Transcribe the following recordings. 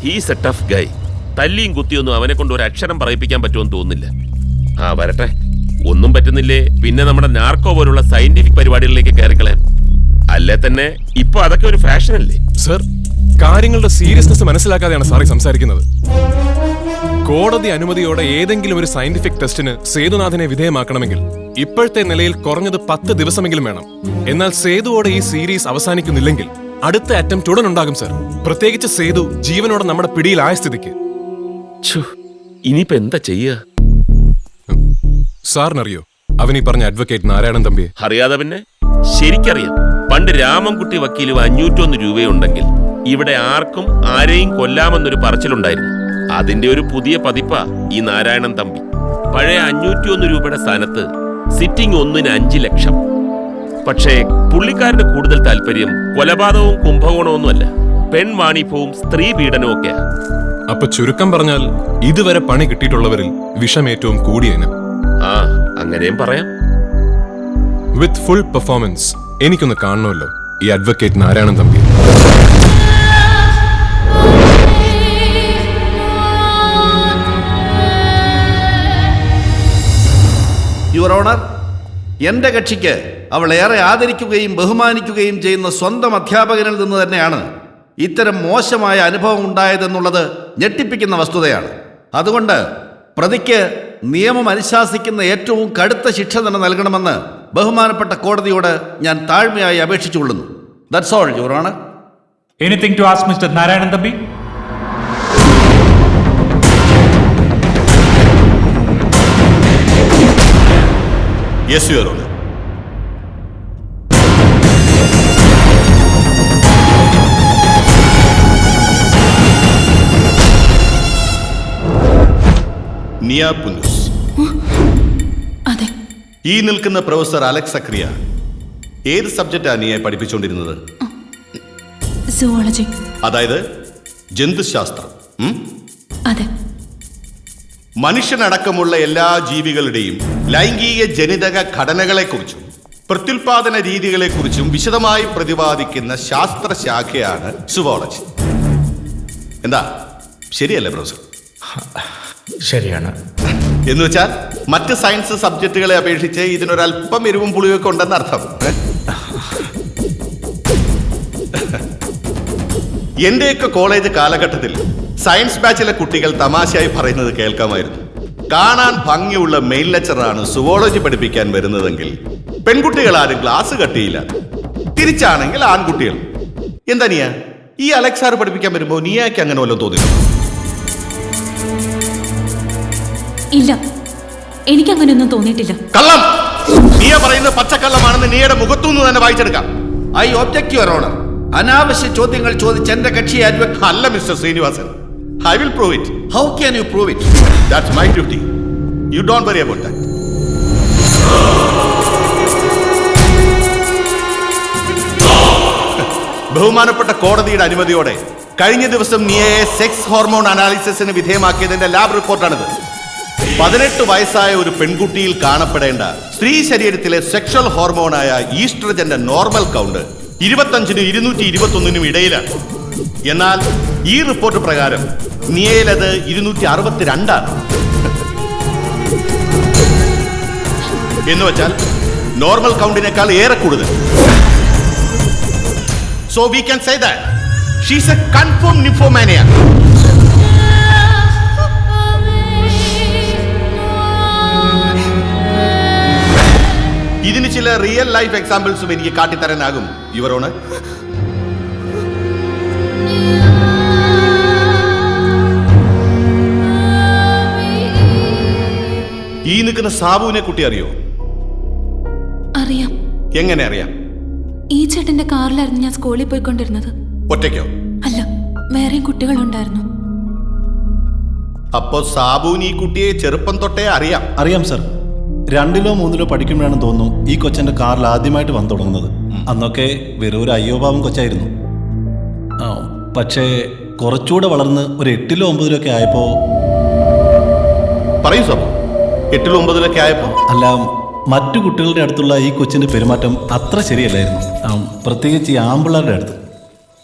He's A tough ഗൈ. തല്ലിയും കുത്തിയൊന്നും അവനെ കൊണ്ട് ഒരു അക്ഷരം പറയിപ്പിക്കാൻ പറ്റുമെന്ന് തോന്നുന്നില്ല. ആ വരട്ടെ. ഒന്നും പറ്റുന്നില്ലേ പിന്നെ നമ്മുടെ നാർക്കോ പോലുള്ള സയന്റിഫിക് പരിപാടികളിലേക്ക് കയറിക്കളയാം. അല്ലേ തന്നെ ഇപ്പൊ അതൊക്കെ ഒരു ഫാഷൻ അല്ലേ? സർ, കാര്യങ്ങളുടെ സീരിയസ്നെസ് മനസ്സിലാക്കാതെയാണ് സാറി സംസാരിക്കുന്നത്. കോടതി അനുമതിയോടെ ഏതെങ്കിലും ഒരു സയന്റിഫിക് ടെസ്റ്റിന് സേതുനാഥനെ വിധേയമാക്കണമെങ്കിൽ ഇപ്പോഴത്തെ നിലയിൽ കുറഞ്ഞത് 10 ദിവസമെങ്കിലും വേണം. എന്നാൽ സേതുവോടെ ഈ സീരീസ് അവസാനിക്കുന്നില്ലെങ്കിൽ അടുത്ത അറ്റംപ്റ്റ് ഉടൻ ഉണ്ടാകും സർ. പ്രത്യേകിച്ച് സേതു ജീവനോടെ നമ്മുടെ പിടിയിലായ സ്ഥിതിക്ക്. ഇനിയിപ്പോ എന്താ ചെയ്യുക? സാറിനറിയോ അവൻ ഈ പറഞ്ഞ അഡ്വക്കേറ്റ് നാരായണൻ തമ്പിയെ? അറിയാതെ പിന്നെ? ശരിക്കറിയാം. പണ്ട് രാമൻകുട്ടി വക്കീലും 501 രൂപയുണ്ടെങ്കിൽ ഇവിടെ ആർക്കും ആരെയും കൊല്ലാമെന്നൊരു പറച്ചിലുണ്ടായിരുന്നു. അതിന്റെ ഒരു പുതിയ പതിപ്പാ ഈ നാരായണൻ തമ്പി. പഴയ 501 രൂപയുടെ സ്ഥാനത്ത് സിറ്റിംഗ് 1-ന് 5 ലക്ഷം. പക്ഷേ പുള്ളിക്കാരന് കൂടുതൽ താല്പര്യം കൊലപാതകവും കുംഭകോണമൊന്നുമല്ല, പെൺവാണിഭവും സ്ത്രീ പീഡനവും ഒക്കെയാ. അപ്പൊ ചുരുക്കം പറഞ്ഞാൽ ഇതുവരെ പണി കിട്ടിയിട്ടുള്ളവരിൽ വിഷം ഏറ്റവും കൂടിയതിന്. ആ, അങ്ങനെയും പറയാം. വിത്ത് ഫുൾ പെർഫോമൻസ് എനിക്കൊന്ന് കാണണമല്ലോ ഈ advocate Narayanan Thampi. Your honour, എൻ്റെ കക്ഷിക്ക് അവൾ ഏറെ ആദരിക്കുകയും ബഹുമാനിക്കുകയും ചെയ്യുന്ന സ്വന്തം അധ്യാപകനിൽ നിന്ന് തന്നെയാണ് ഇത്തരം മോശമായ അനുഭവം ഉണ്ടായതെന്നുള്ളത് ഞെട്ടിപ്പിക്കുന്ന വസ്തുതയാണ്. അതുകൊണ്ട് പ്രതിക്ക് നിയമം അനുശാസിക്കുന്ന ഏറ്റവും കടുത്ത ശിക്ഷ തന്നെ നൽകണമെന്ന് ബഹുമാനപ്പെട്ട കോടതിയോട് ഞാൻ താഴ്മയായി അപേക്ഷിച്ചുകൊള്ളുന്നു. That's all your honour. Anything to ask Mister Narayanan Thampi? Yes, Your Honor. നിയ പുന്നൂസ്. അതെ. ഈ നിൽക്കുന്ന പ്രൊഫസർ അലക്സ് സക്രിയ ഏത് സബ്ജക്റ്റാണ് നിയെ പഠിപ്പിച്ചുകൊണ്ടിരുന്നത്? സുവോളജി. അതായത് ജന്തുശാസ്ത്രം. അതെ. മനുഷ്യനടക്കമുള്ള എല്ലാ ജീവികളുടെയും ലൈംഗിക ജനിതക ഘടനകളെക്കുറിച്ചും പ്രത്യുൽപാദന രീതികളെക്കുറിച്ചും വിശദമായി പ്രതിപാദിക്കുന്ന ശാസ്ത്രശാഖയാണ് സുവോളജി. എന്താ ശരിയല്ലേ പ്രൊഫസർ? ശരിയാണ്. എന്ന് വെച്ചാൽ മറ്റ് സയൻസ് സബ്ജക്റ്റുകളെ അപേക്ഷിച്ച് ഇതിനൊരല്പം എരിവും പുളിയൊക്കെ ഉണ്ടെന്ന് അർത്ഥം. എന്റെയൊക്കെ കോളേജ് കാലഘട്ടത്തിൽ സയൻസ് ബാച്ചിലെ കുട്ടികൾ തമാശയായി പറയുന്നത് കേൾക്കാമായിരുന്നു. കാണാൻ ഭംഗിയുള്ള മെയിൽ ലെക്ചറാണ് സുവോളജി പഠിപ്പിക്കാൻ വരുന്നതെങ്കിൽ പെൺകുട്ടികൾ ആരും ക്ലാസ് കട്ടിയില്ല, തിരിച്ചാണെങ്കിൽ ആൺകുട്ടികൾ. എന്താ നീയ ഈ അലക്സാർ പഠിപ്പിക്കാൻ വരുമ്പോ നീയാക്ക് അങ്ങനെ വല്ലതും തോന്നിയോ? ഇല്ല, എനിക്കങ്ങനെയൊന്നും തോന്നിയിട്ടില്ല. കള്ളം! നീയ പറയുന്നത് പച്ചക്കള്ളമാണെന്ന് നീയുടെ മുഖത്തുനിന്ന് തന്നെ വായിച്ചെടുക്കാം. I object your honour. അനാവശ്യ ചോദ്യങ്ങൾ ചോദിച്ച് എന്റെ കക്ഷിയെ അഡ്വക്കേറ്റ്. അല്ല Mister Sreenivasan, I will prove it. How can you prove it? That's my duty. You don't worry about that. ബഹുമാനപ്പെട്ട കോടതിയുടെ അനുമതിയോടെ കഴിഞ്ഞ ദിവസം നിയെ സെക്സ് ഹോർമോൺ അനാലിസിസിന് വിധേയമാക്കിയതിന്റെ ലാബ് റിപ്പോർട്ടാണിത്. 18 വയസ്സായ ഒരു പെൺകുട്ടിയിൽ കാണപ്പെടേണ്ട സ്ത്രീ ശരീരത്തിലെ സെക്ഷൽ ഹോർമോണായ ഈസ്ട്രജന്റെ നോർമൽ കൗണ്ട് 25-നും 221-നും ഇടയിലാണ്. എന്നാൽ ഈ റിപ്പോർട്ട് പ്രകാരം നിയയിലത് 262 എന്ന് വെച്ചാൽ നോർമൽ കൗണ്ടിനേക്കാൾ ഏറെ കൂടുതൽ. So we can say that she is a confirm nymphomania. ഇതിന് ചില റിയൽ ലൈഫ് എക്സാമ്പിൾസും എനിക്ക് കാട്ടിത്തരാനാകും യുവർ ഓണർ. ഈ നിൽക്കുന്ന സാബുവിനെ കുട്ടി അറിയോ? അറിയാം. എങ്ങനെ അറിയാം? ഈ ചേട്ടന്റെ കാറിലായിരുന്നു ഞാൻ സ്കൂളിൽ പോയിക്കൊണ്ടിരുന്നത്. ഒറ്റയ്ക്കോ? അല്ല, വേറെയും കുട്ടികളുണ്ടായിരുന്നു. അപ്പോ സാബുവിന് ഈ കുട്ടിയെ ചെറുപ്പം തൊട്ടേ അറിയാം? അറിയാം സർ. 2-ലോ 3-ലോ പഠിക്കുമ്പോഴാണെന്ന് തോന്നുന്നു ഈ കൊച്ചന്റെ കാറിൽ ആദ്യമായിട്ട് വന്നു തുടങ്ങുന്നത്. അന്നൊക്കെ വെറും ഒരു അയ്യോപാവം കൊച്ചായിരുന്നു. പക്ഷേ കുറച്ചുകൂടെ വളർന്ന് ഒരു 8-ലോ 9-ലോ ഒക്കെ ആയപ്പോ. പറയൂ സാബു, 8-ലോ 9-ലൊക്കെ ആയപ്പോ? അല്ല, മറ്റു കുട്ടികളുടെ അടുത്തുള്ള ഈ കൊച്ചിന്റെ പെരുമാറ്റം അത്ര ശരിയല്ലായിരുന്നു. പ്രത്യേകിച്ച് ഈ ആമ്പിള്ളാരുടെ അടുത്ത്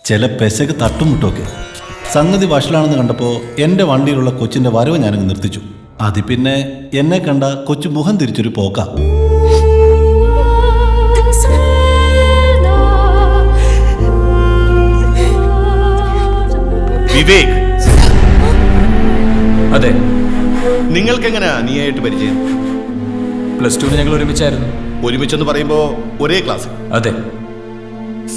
ചില പെശക് തട്ടുമുട്ടൊക്കെ. സംഗതി വഷളാണെന്ന് കണ്ടപ്പോൾ എൻ്റെ വണ്ടിയിലുള്ള കൊച്ചിൻ്റെ വരവ് ഞാനങ്ങ് നിർത്തിച്ചു. അതിൽ പിന്നെ എന്നെ കണ്ട കൊച്ചു മുഖം തിരിച്ചൊരു പോക്ക. വിവേക്, അതെ, നിങ്ങൾക്കെങ്ങനെയാ നീയായിട്ട് പരിചയം? +2 ഞങ്ങൾ ഒരുമിച്ചായിരുന്നു. ഒരുമിച്ചെന്ന് പറയുമ്പോ ഒരേ ക്ലാസ്? അതെ.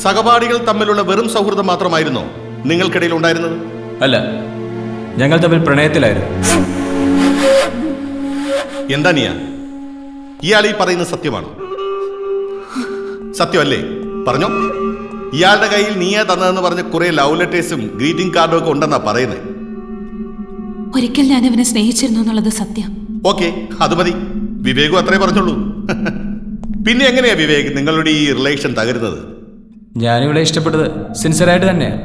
സഹപാഠികൾ തമ്മിലുള്ള വെറും സൗഹൃദം മാത്രമായിരുന്നോ നിങ്ങൾക്കിടയിൽ ഉണ്ടായിരുന്നത്? അല്ല, ഞങ്ങൾ തമ്മിൽ പ്രണയത്തിലായിരുന്നു. എന്താ നീയ ഇയാൾ ഈ പറയുന്നത് സത്യമാണോ? സത്യമല്ലേ? പറഞ്ഞോ. ഇയാളുടെ കയ്യിൽ നീയാ തന്നതെന്ന് പറഞ്ഞ് കുറെ ലവ് ലെറ്റേഴ്സും ഗ്രീറ്റിംഗ് കാർഡും ഒക്കെ ഉണ്ടെന്നാ പറയുന്നത്. ഒരിക്കൽ ഞാൻ അവനെ സ്നേഹിച്ചിരുന്നു എന്നുള്ളത് സത്യം. ഓക്കെ, അത് മതി. വിവേകും അത്രേ പറഞ്ഞോളൂ. പിന്നെ എങ്ങനെയാ വിവേക് നിങ്ങളുടെ ഈ റിലേഷൻ തകരുന്നത്? ഞാനിവിടെ ഇഷ്ടപ്പെട്ടത് സിൻസിയറായിട്ട് തന്നെയാണ്.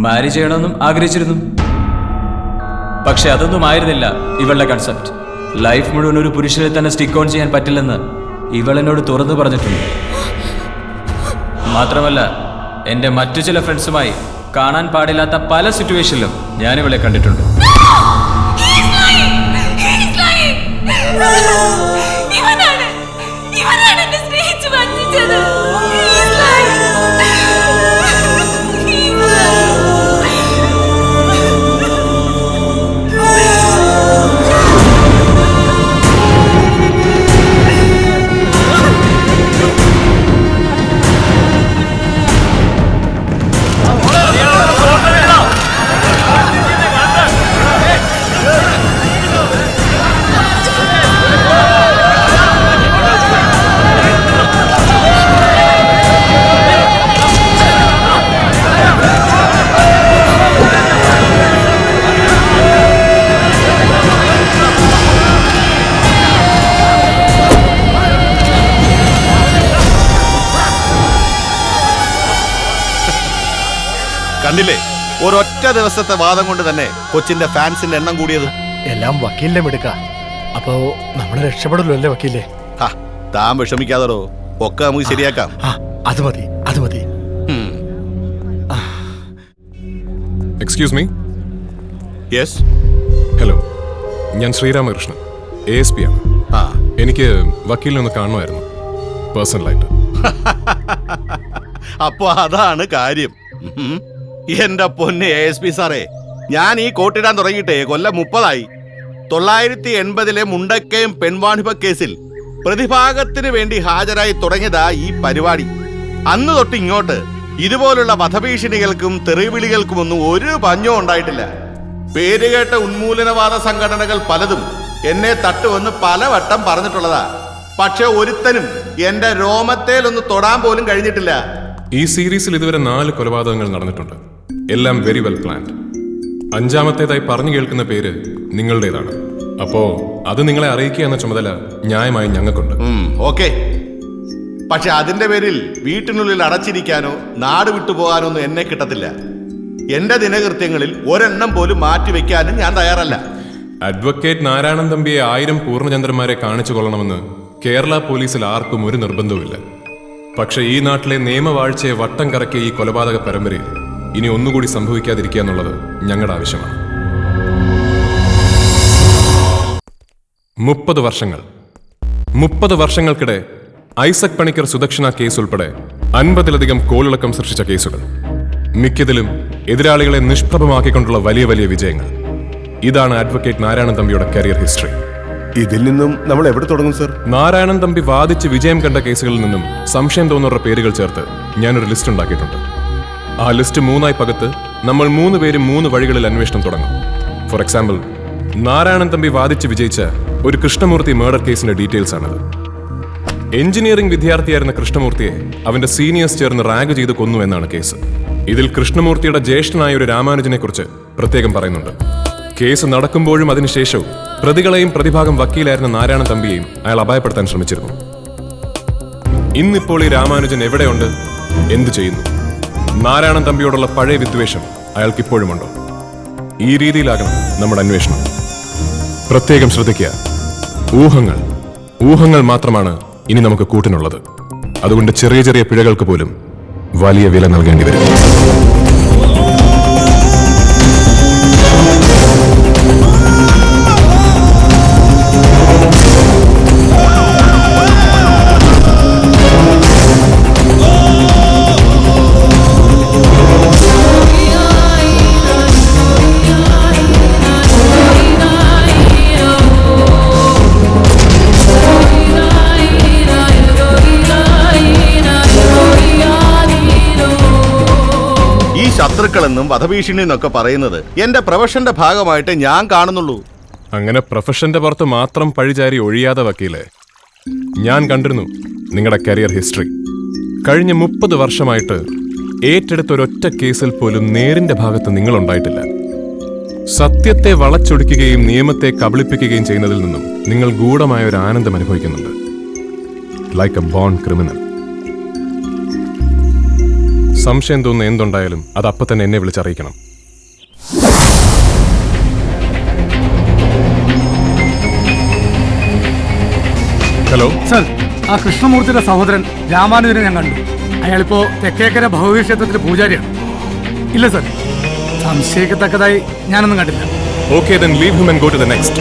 മാരി ചെയ്യണമെന്നും ആഗ്രഹിച്ചിരുന്നു. പക്ഷെ അതൊന്നും ആയിരുന്നില്ല ഇവളുടെ കൺസെപ്റ്റ്. ലൈഫ് മുഴുവൻ ഒരു പുരുഷനെ തന്നെ സ്റ്റിക്ക് ഓൺ ചെയ്യാൻ പറ്റില്ലെന്ന് ഇവൾ എന്നോട് തുറന്നു പറഞ്ഞിട്ടുണ്ട്. മാത്രമല്ല, എൻ്റെ മറ്റു ചില ഫ്രണ്ട്സുമായി കാണാൻ പാടില്ലാത്ത പല സിറ്റുവേഷനിലും ഞാനിവളെ കണ്ടിട്ടുണ്ട്. കണ്ടില്ലേ, ഒരൊറ്റ ദിവസത്തെ വാദം കൊണ്ട് തന്നെ കൊച്ചിന്റെ ഫാൻസിന്റെ എണ്ണം കൂടിയത്. എല്ലാം വക്കീലിനെ എടുക്ക. അപ്പോ നമ്മള് രക്ഷപ്പെടല്ലോ അല്ലേ വക്കീലേ? താൻ വിഷമിക്കാതോ, ഒക്കെ നമുക്ക് ശരിയാക്കാം. അത് മതി, അത് മതി. Excuse me. യെസ്. ഹലോ, ഞാൻ ശ്രീരാമകൃഷ്ണൻ, ASP ആണ്. എനിക്ക് വക്കീലിനെ ഒന്ന് കാണുമായിരുന്നു, പേഴ്സണലായിട്ട്. അപ്പൊ അതാണ് കാര്യം. എന്റെ പൊന്നെ ASP സാറേ, ഞാൻ ഈ കോട്ടിടാൻ തുടങ്ങിയിട്ടേ കൊല്ലം 30ആയി. 980-ലെ മുണ്ടക്കയം പെൺവാണിഭ കേസിൽ പ്രതിഭാഗത്തിന് വേണ്ടി ഹാജരായി തുടങ്ങിയതാ ഈ പരിപാടി. അന്ന് തൊട്ട് ഇങ്ങോട്ട് ഇതുപോലുള്ള വധഭീഷണികൾക്കും തെറിവിളികൾക്കുമൊന്നും ഒരു പഞ്ഞവും ഉണ്ടായിട്ടില്ല. പേരുകേട്ട ഉന്മൂലനവാദ സംഘടനകൾ പലതും എന്നെ തട്ടുവന്ന് പലവട്ടം പറഞ്ഞിട്ടുള്ളതാ. പക്ഷെ ഒരുത്തനും എന്റെ രോമത്തേലൊന്ന് തൊടാൻ പോലും കഴിഞ്ഞിട്ടില്ല. ഈ സീരീസിൽ ഇതുവരെ 4 കൊലപാതകങ്ങൾ നടന്നിട്ടുണ്ട്. എല്ലാം വെരി വെൽ പ്ലാൻഡ്. 5ാമത്തേതായി പറഞ്ഞു കേൾക്കുന്ന പേര് നിങ്ങളുടേതാണ്. അപ്പോ അത് നിങ്ങളെ അറിയിക്കുക എന്ന ചുമതല ന്യായമായി ഞങ്ങൾക്കുണ്ട്. ഓക്കെ. പക്ഷെ അതിന്റെ പേരിൽ വീട്ടിനുള്ളിൽ അടച്ചിരിക്കാനോ നാട് വിട്ടുപോകാനോ ഒന്നും എന്നെ കിട്ടത്തില്ല. എന്റെ ദിനകൃത്യങ്ങളിൽ ഒരെണ്ണം പോലും മാറ്റിവെക്കാനും ഞാൻ തയ്യാറല്ല. അഡ്വക്കേറ്റ് നാരായണൻ തമ്പിയെ 1000 പൂർണ്ണചന്ദ്രന്മാരെ കാണിച്ചു കൊള്ളണമെന്ന് കേരള പോലീസിൽ ആർക്കും ഒരു നിർബന്ധവുമില്ല. പക്ഷെ ഈ നാട്ടിലെ നിയമവാഴ്ചയെ വട്ടം കറക്കിയ ഈ കൊലപാതക പരമ്പരയിൽ ഇനി ഒന്നുകൂടി സംഭവിക്കാതിരിക്കുക എന്നുള്ളത് ഞങ്ങളുടെ ആവശ്യമാണ്. 30 വർഷങ്ങൾക്കിടെ ഐസക് പണിക്കർ സുദക്ഷിണ കേസ് ഉൾപ്പെടെ 50-ലധികം കോളിളക്കം സൃഷ്ടിച്ച കേസുകൾ, മിക്കതിലും എതിരാളികളെ നിഷ്പ്രഭമാക്കിക്കൊണ്ടുള്ള വലിയ വലിയ വിജയങ്ങൾ. ഇതാണ് അഡ്വക്കേറ്റ് നാരായണൻ തമ്പിയുടെ കരിയർ ഹിസ്റ്ററി. ഇതിൽ നിന്നും നമ്മൾ എവിടെ തുടങ്ങും സർ? നാരായണൻ തമ്പി വാദിച്ച് വിജയം കണ്ട കേസുകളിൽ നിന്നും സംശയം തോന്നുന്ന പേരുകൾ ചേർത്ത് ഞാനൊരു ലിസ്റ്റ് ഉണ്ടാക്കിയിട്ടുണ്ട്. ആ ലിസ്റ്റ് 3ആയി പകത്ത് നമ്മൾ 3 പേരും 3 വഴികളിൽ അന്വേഷണം തുടങ്ങും. ഫോർ എക്സാമ്പിൾ, നാരായണൻ തമ്പി വാദിച്ച് വിജയിച്ച ഒരു കൃഷ്ണമൂർത്തി മർഡർ കേസിന്റെ ഡീറ്റെയിൽസ് ആണത്. എഞ്ചിനീയറിംഗ് വിദ്യാർത്ഥിയായിരുന്ന കൃഷ്ണമൂർത്തിയെ അവന്റെ സീനിയേഴ്സ് ചേർന്ന് റാഗ് ചെയ്ത് കൊന്നു എന്നാണ് കേസ്. ഇതിൽ കൃഷ്ണമൂർത്തിയുടെ ജ്യേഷ്ഠനായ ഒരു രാമാനുജനെ കുറിച്ച് പ്രത്യേകം പറയുന്നുണ്ട്. കേസ് നടക്കുമ്പോഴും അതിനുശേഷവും പ്രതികളെയും പ്രതിഭാഗം വക്കീലായിരുന്ന നാരായണൻ തമ്പിയെയും അയാൾ അപായപ്പെടുത്താൻ ശ്രമിച്ചിരുന്നു. ഇന്നിപ്പോൾ ഈ രാമാനുജൻ എവിടെയുണ്ട്, എന്തു ചെയ്യുന്നു? നാരായണൻ തമ്പിയോടുള്ള പഴയ വിദ്വേഷം അയാൾക്കിപ്പോഴുമുണ്ടോ? ഈ രീതിയിലാകണം നമ്മുടെ അന്വേഷണം. പ്രത്യേകം ശ്രദ്ധിക്കുക, ഊഹങ്ങൾ മാത്രമാണ് ഇനി നമുക്ക് കൂട്ടിനുള്ളത്. അതുകൊണ്ട് ചെറിയ ചെറിയ പിഴകൾക്ക് പോലും വലിയ വില നൽകേണ്ടി വരും. കേസുകളെന്നും വധഭീഷണി എന്നൊക്കെ പറയുന്നത് എന്റെ പ്രൊഫഷന്റെ ഭാഗമായിട്ട് ഞാൻ കാണുന്നുള്ളൂ. അങ്ങനെ പ്രൊഫഷന്റെ പുറത്ത് മാത്രം പഴിചാരി ഒഴിയാതെ വക്കീലെ, ഞാൻ കണ്ടിരുന്നു നിങ്ങളുടെ കരിയർ ഹിസ്റ്ററി. കഴിഞ്ഞ 30 വർഷമായിട്ട് ഏറ്റെടുത്ത ഒരൊറ്റ കേസിൽ പോലും നേരിന്റെ ഭാഗത്ത് നിങ്ങളുണ്ടായിട്ടില്ല. സത്യത്തെ വളച്ചൊടിക്കുകയും നിയമത്തെ കബളിപ്പിക്കുകയും ചെയ്യുന്നതിൽ നിന്നും നിങ്ങൾ ഗൂഢമായ ഒരു ആനന്ദം അനുഭവിക്കുന്നുണ്ട്. Like a born criminal. സംശയം തോന്നുന്ന എന്തുണ്ടായാലും അത് അപ്പം തന്നെ എന്നെ വിളിച്ചറിയിക്കണം. ഹലോ സർ, ആ കൃഷ്ണമൂർത്തിയുടെ സഹോദരൻ രാമാനുജനെ ഞാൻ കണ്ടു. അയാളിപ്പോ തെക്കേക്കര ഭഗവതി ക്ഷേത്രത്തിലെ പൂജാരിയാണ്. ഇല്ല സർ, സംശയിക്കത്തക്കതായി ഞാനൊന്നും കണ്ടില്ല. Okay, then leave him and go to the next.